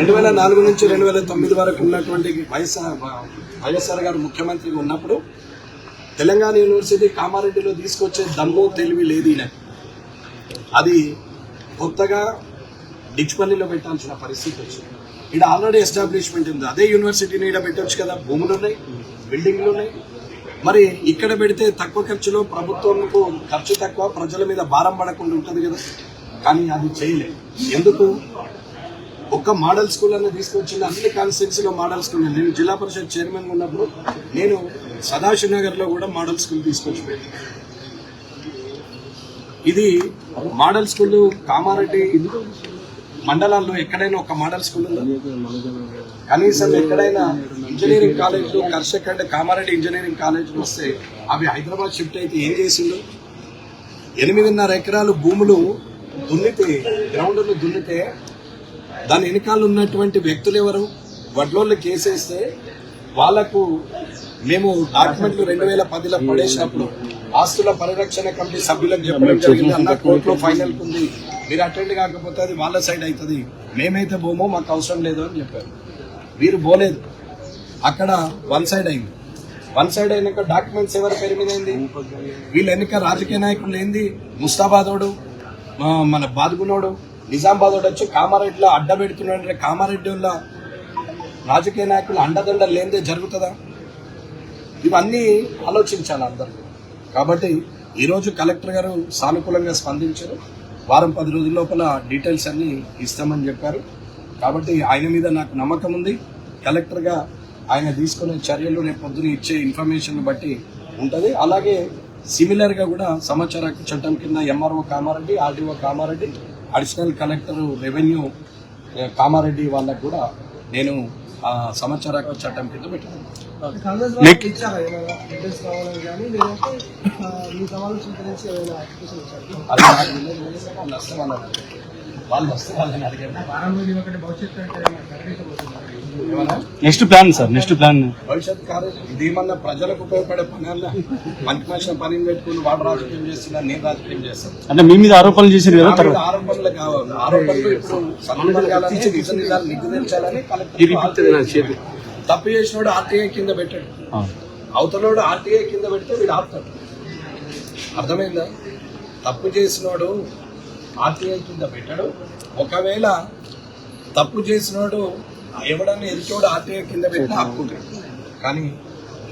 2004 నుంచి 2009 వరకు ఉన్నటువంటి వైఎస్ఆర్ గారు ముఖ్యమంత్రిగా ఉన్నప్పుడు తెలంగాణ యూనివర్సిటీ కామారెడ్డిలో తీసుకొచ్చే దమ్ము తెలివి లేదు ఈయన. అది కొత్తగా డిచ్పల్లిలో పెట్టాల్సిన పరిస్థితి వచ్చింది. ఇక్కడ ఆల్రెడీ ఎస్టాబ్లిష్మెంట్ ఉంది. అదే యూనివర్సిటీని ఇక్కడ పెట్టవచ్చు కదా, భూములు ఉన్నాయి, బిల్డింగ్లు ఉన్నాయి. మరి ఇక్కడ పెడితే తక్కువ ఖర్చులో ప్రభుత్వంకు ఖర్చు తక్కువ, ప్రజల మీద భారం పడకుండా ఉంటుంది కదా. కానీ అది చేయలేదు. ఎందుకు? ఒక్క మోడల్ స్కూల్ అనేది తీసుకొచ్చింది. అన్ని కాన్స్టిట్యున్సీలో మోడల్ స్కూల్. నేను జిల్లా పరిషత్ చైర్మన్ ఉన్నప్పుడు నేను సదాశివ్ నగర్లో కూడా మోడల్ స్కూల్ తీసుకొచ్చి పెట్టాను. ఇది మోడల్ స్కూల్ కామారెడ్డి మండలాల్లో ఎక్కడైనా ఒక మోడల్ స్కూల్ ఉందా? కనీసం ఎక్కడైనా ఇంజనీరింగ్ కాలేజీలు కర్షక్ అంటే కామారెడ్డి ఇంజనీరింగ్ కాలేజీలు వస్తే అవి హైదరాబాద్ షిఫ్ట్ అయితే ఏం చేసిండు? 8.5 ఎకరాలు భూములు దున్నితే, గ్రౌండ్లు దున్నితే దాని వెనకాల ఉన్నటువంటి వ్యక్తులు ఎవరు? వడ్లోళ్ళు కేసేస్తే వాళ్లకు మేము డాక్యుమెంట్లు 2010లో పడేసినప్పుడు ఆస్తుల పరిరక్షణ కమిటీ సభ్యులకు చెప్పడం జరిగింది. అన్న కోర్టులో ఫైనల్ ఉంది, మీరు అటెండ్ కాకపోతే అది వాళ్ళ సైడ్ అవుతుంది, మేమైతే పోమో మాకు అవసరం లేదు అని చెప్పారు. వీరు పోలేదు. అక్కడ వన్ సైడ్ అయింది. వన్ సైడ్ అయినాక డాక్యుమెంట్స్ ఎవరి పేరు మీద అయింది? వీళ్ళ ఎన్నిక రాజకీయ నాయకులు ఏంది? ముస్తాబాదోడు, మన బాదుగునోడు, నిజామాబాదోడు వచ్చి కామారెడ్డిలో అడ్డ పెడుతున్నాడంటే కామారెడ్డి వల్ల రాజకీయ నాయకులు అండదండ లేనిదే జరుగుతుందా? ఇవన్నీ ఆలోచించాలి అందరూ. కాబట్టి ఈరోజు కలెక్టర్ గారు సానుకూలంగా స్పందించారు. వారం 10 రోజుల లోపల డీటెయిల్స్ అన్ని ఇస్తామని చెప్పారు. కాబట్టి ఆయన మీద నాకు నమ్మకం ఉంది. కలెక్టర్గా ఆయన తీసుకునే చర్యలు రేపు పొద్దున ఇచ్చే ఇన్ఫర్మేషన్ బట్టి ఉంటుంది. అలాగే సిమిలర్గా కూడా సమాచార హక్కు చట్టం కింద MRO Kamareddy, RDO Kamareddy, additional collector revenue Kamareddy వాళ్ళకు కూడా నేను సమాచార హక్కు చట్టం కింద పెట్టాను. Next plan sir, next plan భవిష్యత్ కార్యాచరణ ఇది ఏమన్నా ప్రజలకు ఉపయోగపడే పని అన్నా మంచి మనిషి పనిని పెట్టుకుని వాడు రాజకీయం చేస్తున్నా, నేను రాజకీయం చేస్తాను అంటే మీ మీద ఆరోపణలు చేశారు కదా. ఆరోపణలు కావాలి. ఆరోపణలు ఇప్పుడు సందర్భాలని నిజ నిజాలు నిగ్గుదించాలని కలెక్టర్. తప్పు చేసినోడు ఆర్టీఐ కింద పెట్టాడు, అవతలోడు ఆర్టీఐ కింద పెడితే వీడు ఆపుతాడు. అర్థమైందా? తప్పు చేసినోడు ఆర్టీఐ కింద పెట్టాడు. ఒకవేళ తప్పు చేసినోడు ఎవడన్నా ఎదుటోడు ఆర్టీఐ కింద పెట్టి ఆపుకుంటాడు. కానీ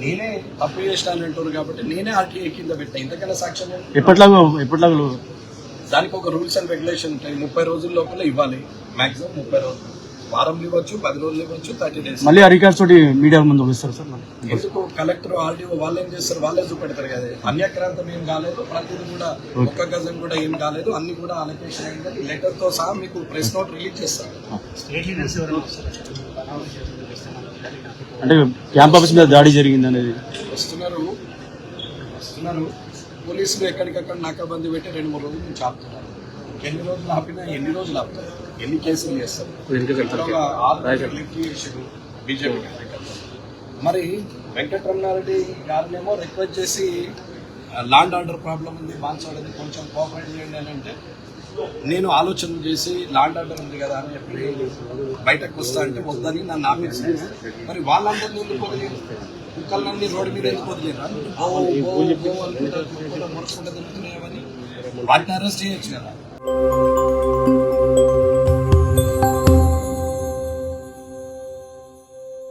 నేనే తప్పు చేసినానంటారు కాబట్టి నేనే ఆర్టీఐ కింద పెట్టా. ఇంతకన్నా సాక్ష్యం ఎప్పటిలాగా దానికి ఒక రూల్స్ అండ్ రెగ్యులేషన్ ఉంటాయి. 30 రోజుల లోపల ఇవ్వాలి. మాక్సిమం 30 రోజులు, వారంలో ఇవ్వచ్చు, 10 రోజులు ఇవ్వచ్చు, 30 days. మళ్ళీ ఆ రికార్డ్స్ తోటి మీడియా ముందు వస్తారు సార్. ఎందుకు? కలెక్టర్ ఆర్డీఓ వాళ్ళు ఏం చేస్తారు? వాళ్ళే చూపెడతారు కదా. అన్యక్రాంతం ఏం కాలేదు, ప్రతిదీ కూడా ఒక్క గజం కూడా ఏం కాలేదు, అన్ని కూడా అలొకేషన్ అయిందని లెటర్ తో సహా మీకు ప్రెస్ నోట్ రిలీజ్ చేస్తారు. అంటే క్యాంప్ ఆఫీస్ మీద దాడి జరిగింది అనేది వస్తున్నారు. పోలీసులు ఎక్కడికక్కడ నాకాబందీ పెట్టి 2-3 రోజుల నుంచి ఆపుతున్నారు. ఎన్ని రోజులు ఆపినా ఎన్ని రోజులు ఆపుతారు? ఎన్ని కేసులు చేస్తారు? బీజేపీ. మరి వెంకటరమణారెడ్డి గారినేమో రిక్వెస్ట్ చేసి ల్యాండ్ ఆర్డర్ ప్రాబ్లం ఉంది, బాన్సాడది కొంచెం కోఆపరేట్ చేయండి అని అంటే నేను ఆలోచన చేసి ల్యాండ్ ఆర్డర్ ఉంది కదా అని చెప్పి బయటకు వస్తా అంటే వద్దని నన్ను ఆపేసాను. మరి వాళ్ళందరినీ ఎందుకు వదిలేదు? కుక్కలన్నీ రోడ్డు మీద ఎందుకు వదిలేరా? మురుసుకుంటే తిరుగుతున్నాయని వాటిని అరెస్ట్ చేయొచ్చు కదా.